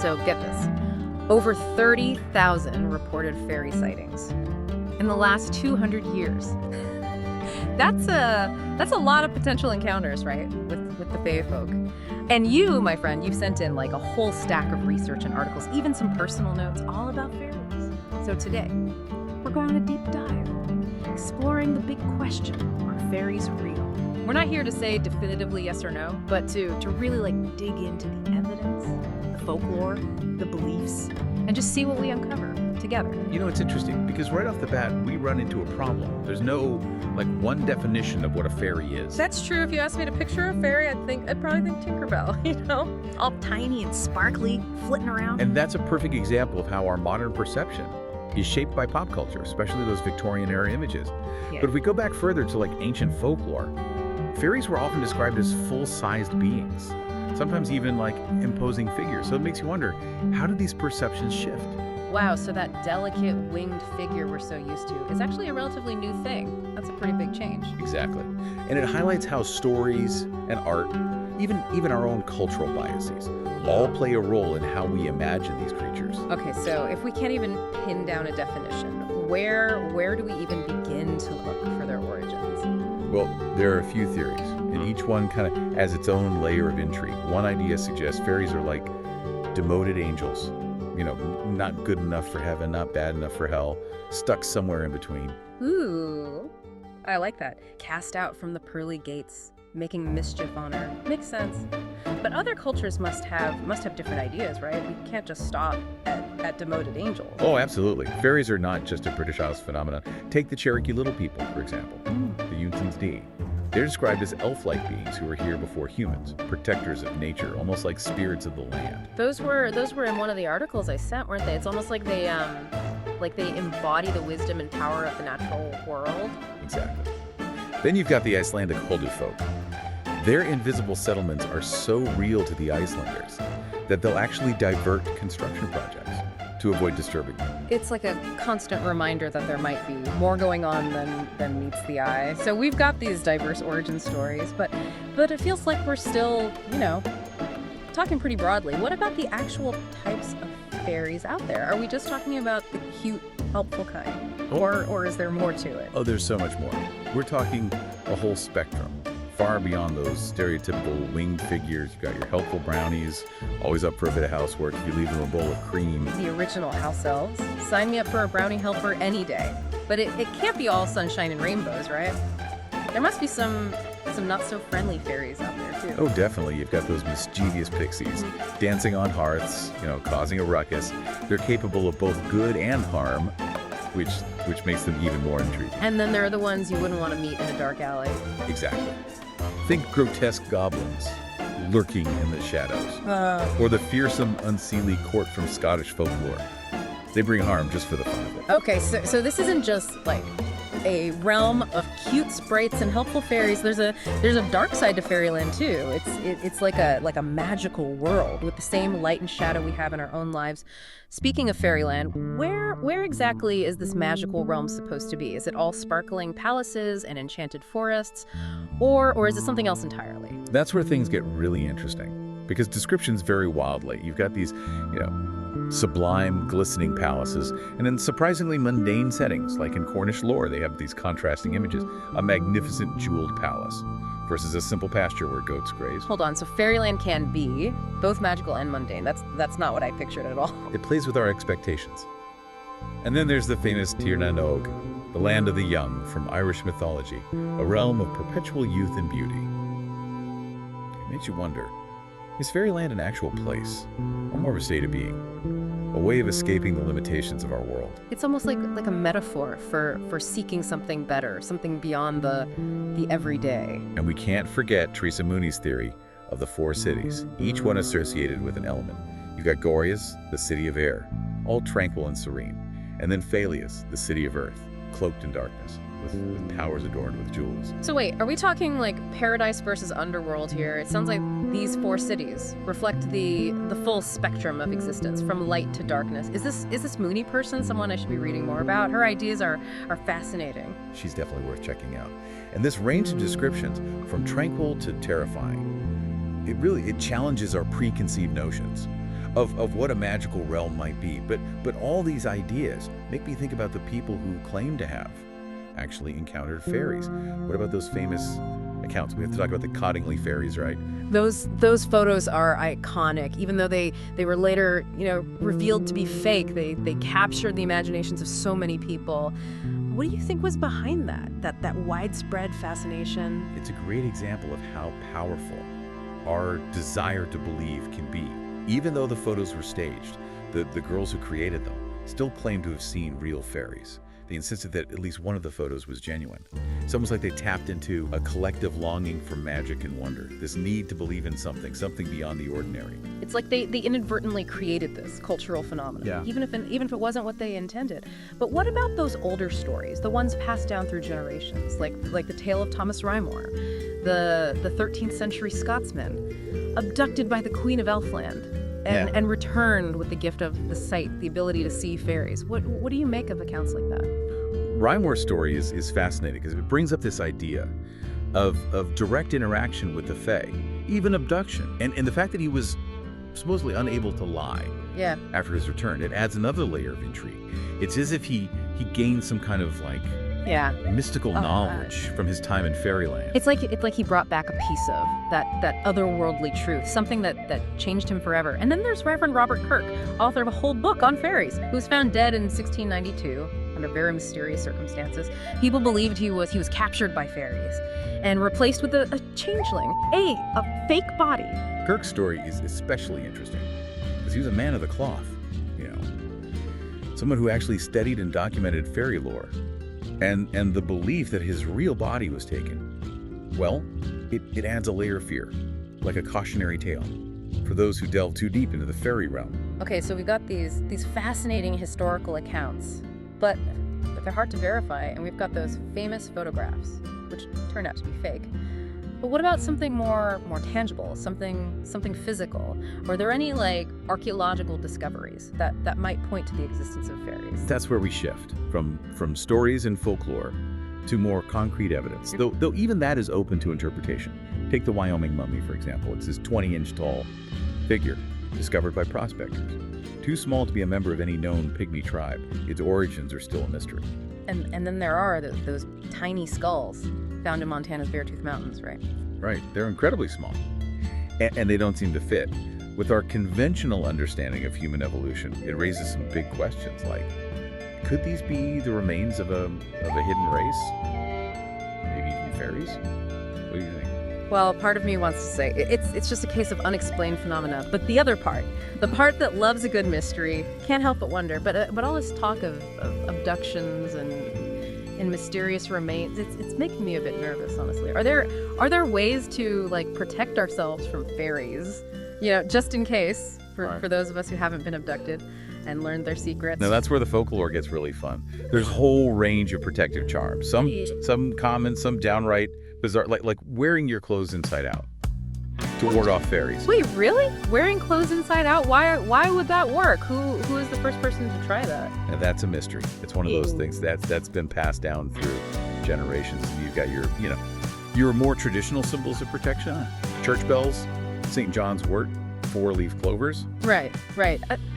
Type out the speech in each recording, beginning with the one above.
So get this. Over 30,000 reported fairy sightings in the last 200 years. That's a lot of potential encounters, right, with the fae folk. And you, my friend, you've sent in like a whole stack of research and articles, even some personal notes, all about fairies. So today, we're going on a deep dive, exploring the big question, are fairies real? We're not here to say definitively yes or no, but to really like dig into the evidence, the folklore, the beliefs, and just see what we uncover together. You know, it's interesting because right off the bat, we run into a problem. There's no, like, one definition of what a fairy is. That's true. If you asked me to picture a fairy, I'd probably think Tinkerbell, you know? All tiny and sparkly, flitting around. And that's a perfect example of how our modern perception is shaped by pop culture, especially those Victorian-era images. Yeah. But if we go back further to, like, ancient folklore, fairies were often described as full-sized beings, sometimes even, like, imposing figures. So it makes you wonder, how did these perceptions shift? Wow, so that delicate winged figure we're so used to is actually a relatively new thing. That's a pretty big change. Exactly. And it highlights how stories and art, even our own cultural biases, all play a role in how we imagine these creatures. Okay, so if we can't even pin down a definition, where do we even begin to look for their origins? Well, there are a few theories, and each one kind of has its own layer of intrigue. One idea suggests fairies are like demoted angels, you know, not good enough for heaven, not bad enough for hell, stuck somewhere in between. Ooh, I like that. Cast out from the pearly gates, making mischief on earth. Makes sense. But other cultures must have different ideas, right? We can't just stop at demoted angels. Oh, absolutely. Fairies are not just a British Isles phenomenon. Take the Cherokee Little People, for example, the Untans Dee. They're described as elf-like beings who were here before humans, protectors of nature, almost like spirits of the land. Those were in one of the articles I sent, weren't they? It's almost like they embody the wisdom and power of the natural world. Exactly. Then you've got the Icelandic Huldufolk. Their invisible settlements are so real to the Icelanders that they'll actually divert construction projects to avoid disturbing them. It's like a constant reminder that there might be more going on than meets the eye. So we've got these diverse origin stories, but it feels like we're still, you know, talking pretty broadly. What about the actual types of fairies out there? Are we just talking about the cute, helpful kind? Or is there more to it? Oh, there's so much more. We're talking a whole spectrum, far beyond those stereotypical winged figures. You've got your helpful brownies, always up for a bit of housework if you leave them a bowl of cream. The original house elves. Sign me up for a brownie helper any day. But it can't be all sunshine and rainbows, right? There must be some not-so-friendly fairies out there, too. Oh, definitely. You've got those mischievous pixies dancing on hearths, you know, causing a ruckus. They're capable of both good and harm, which makes them even more intriguing. And then there are the ones you wouldn't want to meet in a dark alley. Exactly. Think grotesque goblins lurking in the shadows, or the fearsome, unseelie court from Scottish folklore. They bring harm just for the fun of it. Okay, so this isn't just like a realm of cute sprites and helpful fairies. There's a dark side to fairyland too. It's like a magical world with the same light and shadow we have in our own lives. Speaking of fairyland, where exactly is this magical realm supposed to be? Is it all sparkling palaces and enchanted forests, or is it something else entirely? That's where things get really interesting, because descriptions vary wildly. You've got these, you know, sublime, glistening palaces, and in surprisingly mundane settings, like in Cornish lore, they have these contrasting images. A magnificent jeweled palace versus a simple pasture where goats graze. Hold on, so fairyland can be both magical and mundane. That's not what I pictured at all. It plays with our expectations. And then there's the famous Tir na Nog, the land of the young from Irish mythology, a realm of perpetual youth and beauty. It makes you wonder, is fairyland an actual place, or more of a state of being? A way of escaping the limitations of our world? It's almost like a metaphor for seeking something better, something beyond the everyday. And we can't forget Teresa Mooney's theory of the four cities, each one associated with an element. You've got Gorias, the city of air, all tranquil and serene. And then Phalias, the city of earth, cloaked in darkness, with towers adorned with jewels. So wait, are we talking like paradise versus underworld here? It sounds like these four cities reflect the full spectrum of existence, from light to darkness. Is this Mooney person someone I should be reading more about? Her ideas are fascinating. She's definitely worth checking out. And this range of descriptions, from tranquil to terrifying, it challenges our preconceived notions. of what a magical realm might be. But all these ideas make me think about the people who claim to have actually encountered fairies. What about those famous accounts? We have to talk about the Cottingley fairies, right? Those photos are iconic, even though they were later, revealed to be fake. They captured the imaginations of so many people. What do you think was behind that widespread fascination? It's a great example of how powerful our desire to believe can be. Even though the photos were staged, the girls who created them still claim to have seen real fairies. They insisted that at least one of the photos was genuine. It's almost like they tapped into a collective longing for magic and wonder, this need to believe in something beyond the ordinary. It's like they inadvertently created this cultural phenomenon, Yeah. even if it wasn't what they intended. But what about those older stories, the ones passed down through generations, like the tale of Thomas Rymor, the 13th century Scotsman, abducted by the Queen of Elfland, and returned with the gift of the sight, the ability to see fairies. What do you make of accounts like that? Rymor's story is fascinating because it brings up this idea of direct interaction with the Fae, even abduction, and the fact that he was supposedly unable to lie Yeah. after his return. It adds another layer of intrigue. It's as if he gained some kind of Yeah. mystical knowledge from his time in fairyland. It's like he brought back a piece of that otherworldly truth, something that changed him forever. And then there's Reverend Robert Kirk, author of a whole book on fairies, who was found dead in 1692 under very mysterious circumstances. People believed he was captured by fairies and replaced with a changeling, a fake body. Kirk's story is especially interesting because he was a man of the cloth, someone who actually studied and documented fairy lore. And the belief that his real body was taken, well, it adds a layer of fear, like a cautionary tale, for those who delve too deep into the fairy realm. Okay, so we've got these fascinating historical accounts, but they're hard to verify, and we've got those famous photographs, which turned out to be fake. But what about something more tangible, something physical? Are there any archaeological discoveries that might point to the existence of fairies? That's where we shift from stories and folklore to more concrete evidence, though even that is open to interpretation. Take the Wyoming mummy, for example. It's this 20-inch tall figure discovered by prospectors. Too small to be a member of any known pygmy tribe. Its origins are still a mystery. And then there are those tiny skulls found in Montana's Beartooth Mountains, right? Right, they're incredibly small, and they don't seem to fit. With our conventional understanding of human evolution, it raises some big questions like, could these be the remains of a hidden race? Maybe even fairies? What do you think? Well, part of me wants to say it's just a case of unexplained phenomena. But the other part, the part that loves a good mystery, can't help but wonder. But all this talk of abductions and mysterious remains, it's making me a bit nervous, honestly. Are there ways to protect ourselves from fairies? Just in case for those of us who haven't been abducted and learned their secrets. Now that's where the folklore gets really fun. There's a whole range of protective charms. Some common, some downright bizarre, like wearing your clothes inside out to ward off fairies. Wait, really? Wearing clothes inside out? Why would that work? Who is the first person to try that? Now that's a mystery. It's one of those things that's been passed down through generations. And you've got your more traditional symbols of protection: church bells, St. John's wort, four-leaf clovers. Right.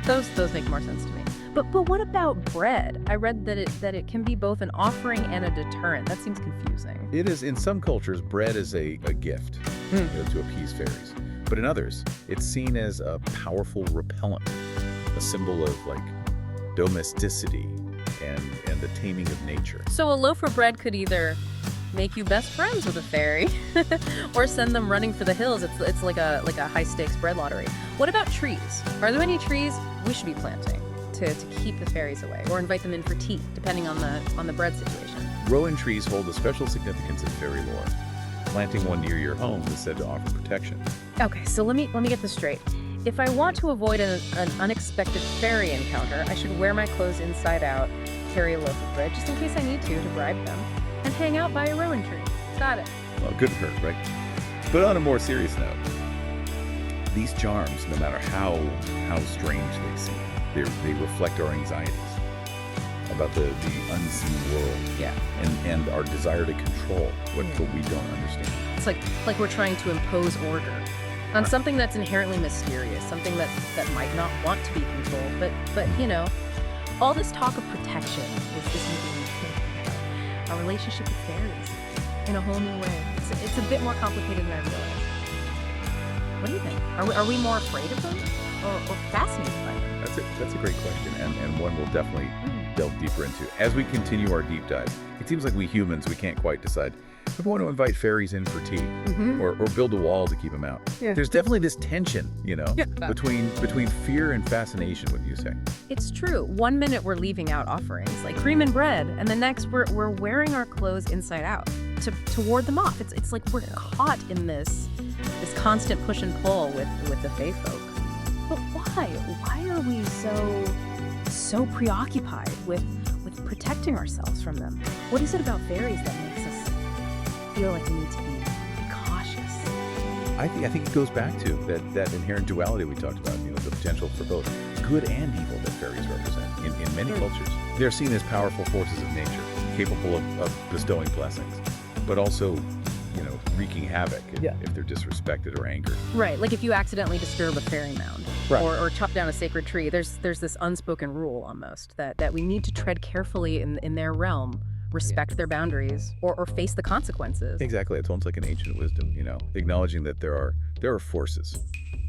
Those make more sense to me. But what about bread? I read that it can be both an offering and a deterrent. That seems confusing. It is. In some cultures, bread is a gift to appease fairies. But in others, it's seen as a powerful repellent, a symbol of domesticity and the taming of nature. So a loaf of bread could either make you best friends with a fairy or send them running for the hills. It's like a high-stakes bread lottery. What about trees? Are there any trees we should be planting to keep the fairies away, or invite them in for tea, depending on the bread situation? Rowan trees hold a special significance in fairy lore. Planting one near your home is said to offer protection. Okay, so let me get this straight. If I want to avoid an unexpected fairy encounter, I should wear my clothes inside out, carry a loaf of bread just in case I need to bribe them, and hang out by a rowan tree. Got it. Well, good for her, right? But on a more serious note, these charms, no matter how strange they seem, they reflect our anxieties about the unseen world. Yeah. And our desire to control what we don't understand. It's like we're trying to impose order On something that's inherently mysterious, something that might not want to be controlled, but all this talk of protection is making me think about our relationship with fairies in a whole new way. It's a bit more complicated than I realized. What do you think? Are we more afraid of them or fascinated by them? That's a great question, and one we'll definitely delve deeper into. As we continue our deep dive, it seems like we humans, we can't quite decide if we want to invite fairies in for tea or build a wall to keep them out. Yeah. There's definitely this tension, between fear and fascination, would you say? It's true. 1 minute we're leaving out offerings like cream and bread, and the next we're wearing our clothes inside out to ward them off. It's like we're caught in this constant push and pull with the fae folk. But why? Why are we so preoccupied with protecting ourselves from them? What is it about fairies that makes us feel like we need to be cautious? I think it goes back to that inherent duality we talked about, the potential for both good and evil that fairies represent in many cultures. They're seen as powerful forces of nature, capable of bestowing blessings, but also, wreaking havoc if they're disrespected or angered. Right, like if you accidentally disturb a fairy mound or chop down a sacred tree, there's this unspoken rule almost that we need to tread carefully in their realm, respect their boundaries, or face the consequences. Exactly. It's almost like an ancient wisdom, acknowledging that there are forces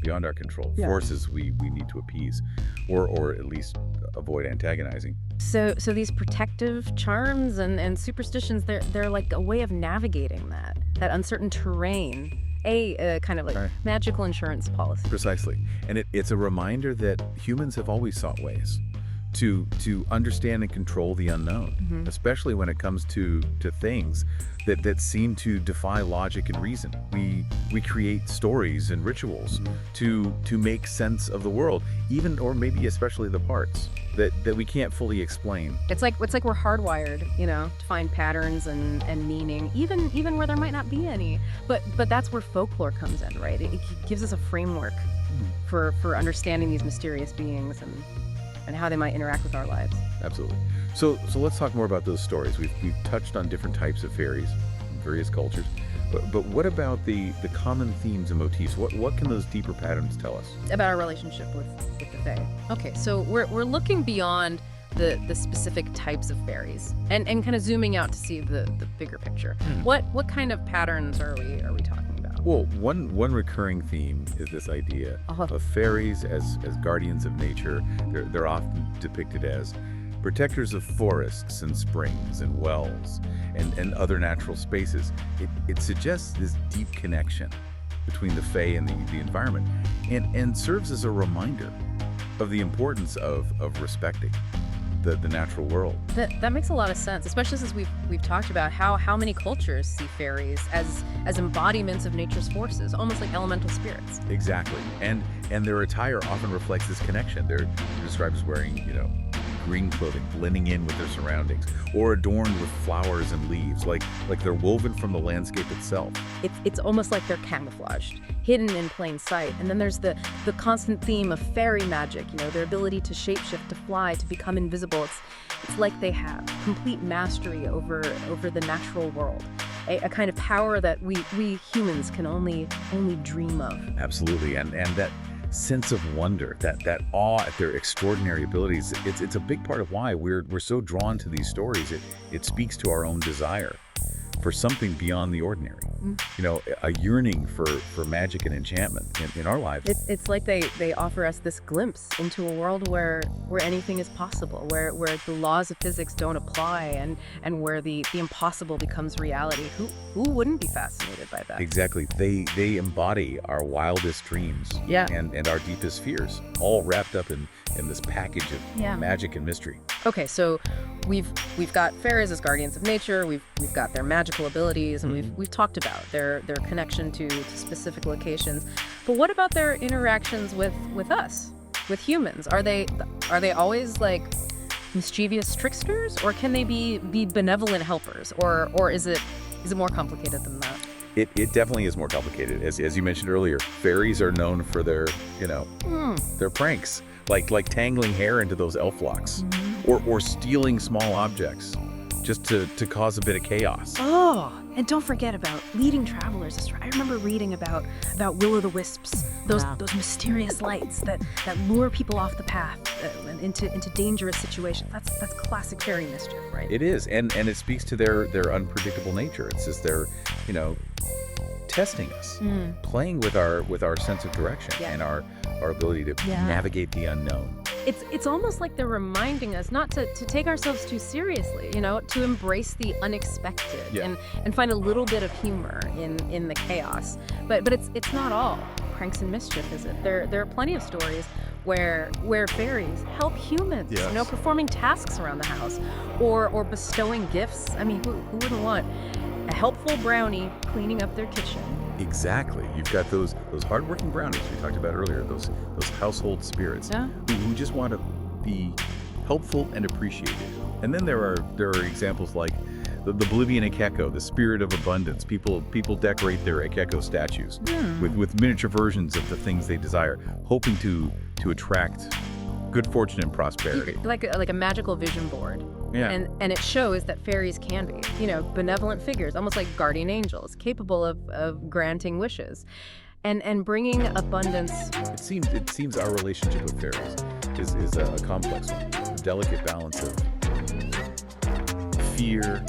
beyond our control, forces we need to appease or at least avoid antagonizing. So these protective charms and superstitions, they're like a way of navigating that uncertain terrain, a kind of like magical insurance policy. Precisely. And it's a reminder that humans have always sought ways to understand and control the unknown, especially when it comes to things that seem to defy logic and reason. We create stories and rituals to make sense of the world, even or maybe especially the parts that we can't fully explain. It's like we're hardwired, to find patterns and meaning, even where there might not be any. But that's where folklore comes in, right? It gives us a framework for understanding these mysterious beings and how they might interact with our lives. Absolutely. So let's talk more about those stories. We've touched on different types of fairies in various cultures, but what about the common themes and motifs? What can those deeper patterns tell us about our relationship with the fae? Okay, so we're looking beyond the specific types of fairies and kind of zooming out to see the bigger picture. What kind of patterns are we talking about? Well, one recurring theme is this idea of fairies as guardians of nature. They're often depicted as protectors of forests and springs and wells and other natural spaces. It suggests this deep connection between the fae and the environment and serves as a reminder of the importance of respecting the natural world. That makes a lot of sense, especially since we've talked about how many cultures see fairies as embodiments of nature's forces, almost like elemental spirits. Exactly. And their attire often reflects this connection. They're described as wearing, green clothing, blending in with their surroundings, or adorned with flowers and leaves, like they're woven from the landscape itself. It's almost like they're camouflaged, hidden in plain sight. And then there's the constant theme of fairy magic, their ability to shapeshift, to fly, to become invisible. It's like they have complete mastery over the natural world, a kind of power that we humans can only dream of. Absolutely, and that sense of wonder, that awe at their extraordinary abilities, it's a big part of why we're so drawn to these stories. It speaks to our own desire for something beyond the ordinary. A yearning for magic and enchantment in our lives. It's like they offer us this glimpse into a world where anything is possible, where the laws of physics don't apply, and where the impossible becomes reality. Who wouldn't be fascinated by that? Exactly. They embody our wildest dreams and our deepest fears, all wrapped up in this package of magic and mystery. Okay, so we've got fairies as guardians of nature. We've got their magical abilities, and we've talked about their connection to specific locations. But what about their interactions with us, with humans? Are they always like mischievous tricksters, or can they be benevolent helpers, or is it more complicated than that? It definitely is more complicated. As you mentioned earlier, fairies are known for their their pranks, like tangling hair into those elf locks, or stealing small objects just to cause a bit of chaos. Oh, and don't forget about leading travelers astray. I remember reading about will-o'-the-wisps, those mysterious lights that lure people off the path and into dangerous situations. That's classic fairy mischief, right? It is, and it speaks to their unpredictable nature. It's just they're, testing us, playing with our sense of direction and our ability to navigate the unknown. It's almost like they're reminding us not to take ourselves too seriously, to embrace the unexpected and find a little bit of humor in the chaos. But it's not all pranks and mischief, is it? There are plenty of stories where fairies help humans, performing tasks around the house or bestowing gifts. I mean, who wouldn't want a helpful brownie cleaning up their kitchen? Exactly. You've got those hardworking brownies we talked about earlier, those household spirits who just want to be helpful and appreciated. And then there are examples like the Bolivian Ekeko, the spirit of abundance. People decorate their Ekeko statues with miniature versions of the things they desire, hoping to attract good fortune and prosperity. Like a magical vision board. Yeah. And it shows that fairies can be, benevolent figures, almost like guardian angels, capable of granting wishes and bringing abundance. It seems our relationship with fairies is a complex one, a delicate balance of fear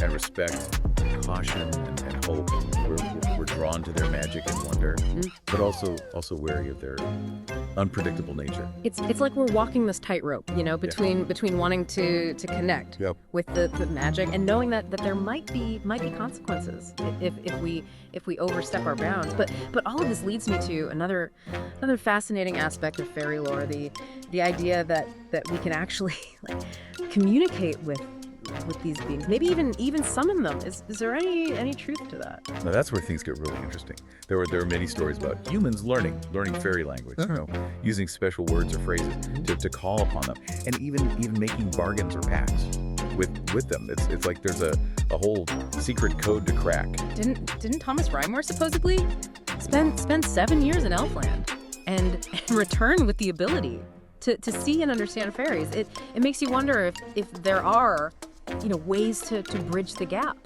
and respect, caution and hope. We're drawn to their magic and wonder, but also wary of their unpredictable nature. It's like we're walking this tightrope, between wanting to connect with the magic and knowing that there might be consequences if we overstep our bounds. But all of this leads me to another fascinating aspect of fairy lore, the idea that we can actually communicate with these beings, maybe even summon them. Is there any truth to that? Now that's where things get really interesting. There are many stories about humans learning fairy language, using special words or phrases to call upon them, and even making bargains or pacts with them. It's like there's a whole secret code to crack. Didn't Thomas Rymore supposedly spend 7 years in Elfland and return with the ability to see and understand fairies? It makes you wonder if there are ways to bridge the gap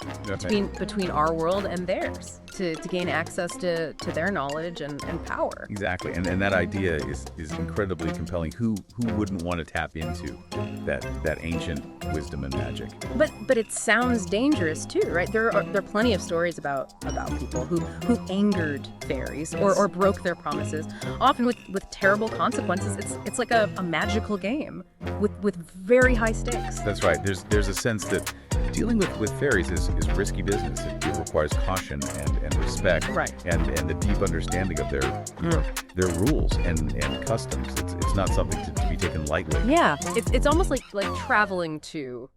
between our world and theirs, to gain access to their knowledge and power. Exactly, and that idea is incredibly compelling. Who wouldn't want to tap into that ancient wisdom and magic? But it sounds dangerous too, right? There are plenty of stories about people who angered fairies or broke their promises, often with terrible consequences. It's like a magical game with very high stakes. That's right. There's a sense that dealing with fairies is risky business. It requires caution and respect, and the deep understanding of their rules and customs. It's not something to be taken lightly. Yeah, it's almost like traveling to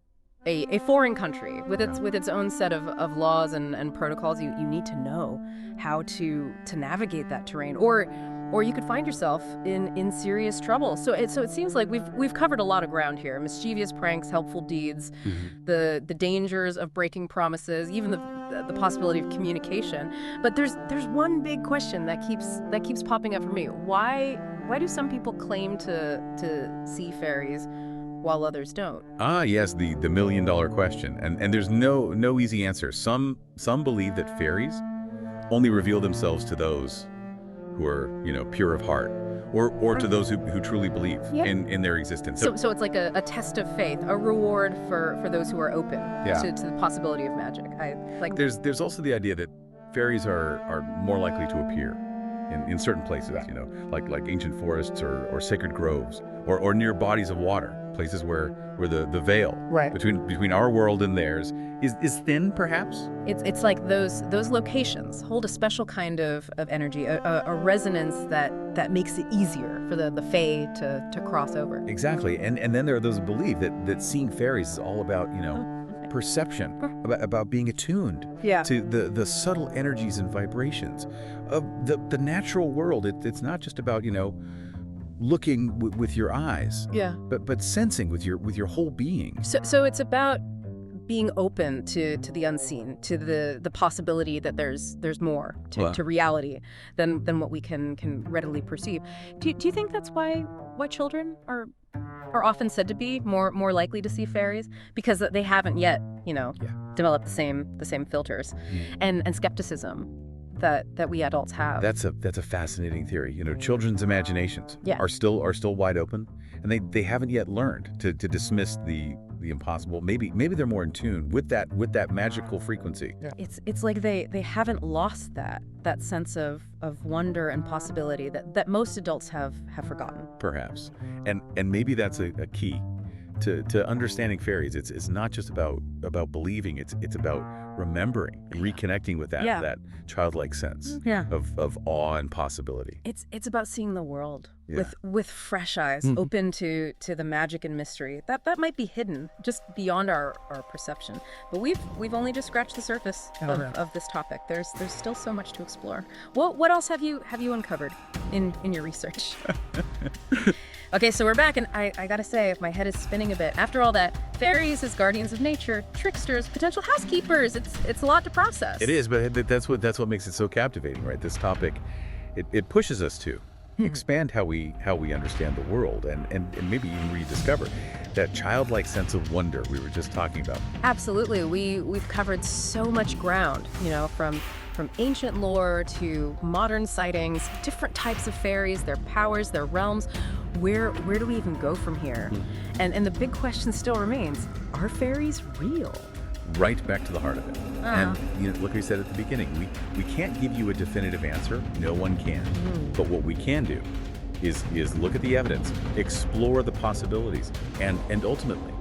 a foreign country with its own set of laws and protocols. You need to know how to navigate that terrain, or you could find yourself in serious trouble. So it seems like we've covered a lot of ground here: mischievous pranks, helpful deeds, the dangers of breaking promises, even the possibility of communication. But there's one big question that keeps popping up for me. Why do some people claim to see fairies while others don't? Yes, the $1 million question. And there's no easy answer. Some believe that fairies only reveal themselves to those who are, pure of heart, or to those who truly believe in their existence. So it's like a test of faith, a reward for those who are open to the possibility of magic. There's also the idea that fairies are more likely to appear in certain places, like ancient forests or sacred groves, or near bodies of water, places where the veil between our world and theirs is thin, perhaps. It's like those locations hold a special kind of energy, a resonance that makes it easier for the fae to cross over. Exactly, and then there are those who believe that seeing fairies is all about perception, about being attuned to the subtle energies and vibrations of the natural world. It's not just about looking with your eyes, but sensing with your whole being. So it's about being open to the unseen, to the possibility that there's more to reality than what we can readily perceive. Do you think that's why children are are often said to be more likely to see fairies because they haven't yet, Yeah. developed the same filters and skepticism that we adults have. That's a fascinating theory. Children's imaginations Yeah. are still wide open, and they haven't yet learned to dismiss the impossible. Maybe they're more in tune with that magical frequency. Yeah. It's like they haven't lost that sense of wonder and possibility that most adults have forgotten. Perhaps. And maybe that's a key to understanding fairies. It's not just about believing, it's about remembering and reconnecting with that childlike sense Yeah. of awe and possibility. It's about seeing the world Yeah. with fresh eyes, open to the magic and mystery that might be hidden just beyond our perception. But we've only just scratched the surface of this topic. There's still so much to explore. What else have you uncovered in your research? Okay, so we're back, and I gotta say, my head is spinning a bit. After all that, fairies as guardians of nature, tricksters, potential housekeepers, it's a lot to process. It is, but that's what makes it so captivating, right? This topic, it pushes us to expand how we understand the world and maybe even rediscover that childlike sense of wonder we were just talking about. Absolutely. We've covered so much ground, from ancient lore to modern sightings, different types of fairies, their powers, their realms. Where do we even go from here? And the big question still remains, are fairies real? Right back to the heart of it. And like we said at the beginning, we can't give you a definitive answer. No one can. But what we can do is look at the evidence, explore the possibilities, and ultimately,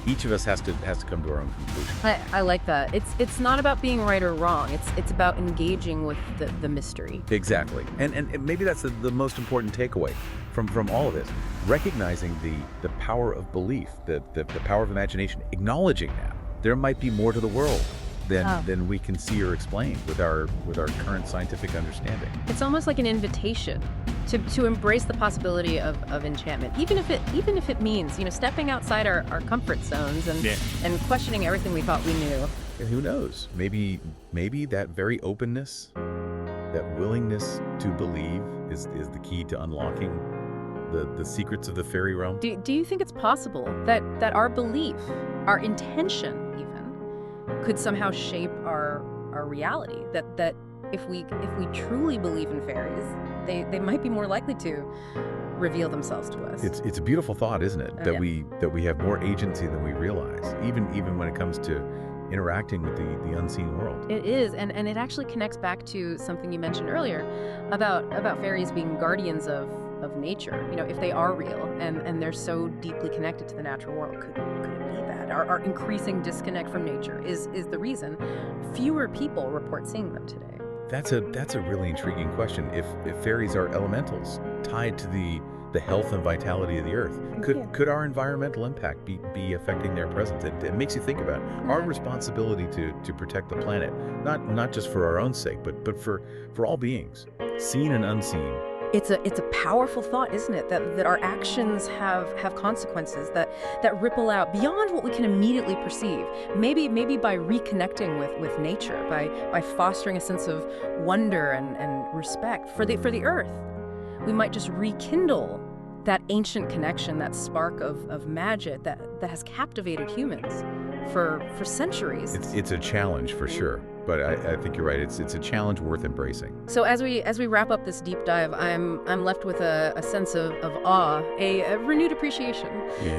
each of us has to come to our own conclusion. I like that. It's not about being right or wrong. It's about engaging with the mystery. Exactly. And maybe that's the most important takeaway from all of this. Recognizing the power of belief, the power of imagination, acknowledging that there might be more to the world than we can see or explain with our current scientific understanding. It's almost like an invitation to embrace the possibility of enchantment, even if it means stepping outside our comfort zones and questioning everything we thought we knew. And who knows? Maybe that very openness, that willingness to believe is the key to unlocking the secrets of the fairy realm. Do you think it's possible that our belief, our intention even, could somehow shape our reality? That if we truly believe in fairies, they might be more likely to reveal themselves to us. It's a beautiful thought, isn't it? That we have more agency than we realize, even when it comes to interacting with the unseen world. It is, and it actually connects back to something you mentioned earlier about fairies being guardians of nature. If they are real and they're so deeply connected to the natural world, could it be that our increasing disconnect from nature is the reason fewer people report seeing them today? That's a really intriguing question. If fairies are elementals tied to the health and vitality of the earth, could our environmental impact be affecting their presence? It makes you think about our responsibility to protect the planet, not just for our own sake, but for all beings, seen and unseen. It's a powerful thought, isn't it? That our actions have consequences that ripple out beyond what we can immediately perceive. Maybe by reconnecting with nature, by fostering a sense of wonder and respect for the earth, we might just rekindle that ancient connection, that spark of magic that has captivated humans for centuries. It's a challenge for sure, but I think you're right. It's a challenge worth embracing. So as we wrap up this deep dive, I'm left with a sense of awe, a renewed appreciation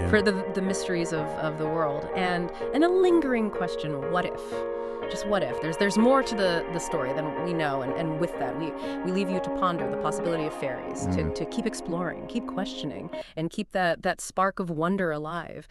for the mysteries of the world, and a lingering question: what if? Just what if? There's more to the story than we know, and with that, we leave you to ponder the possibility of fairies, to keep exploring, keep questioning, and keep that spark of wonder alive.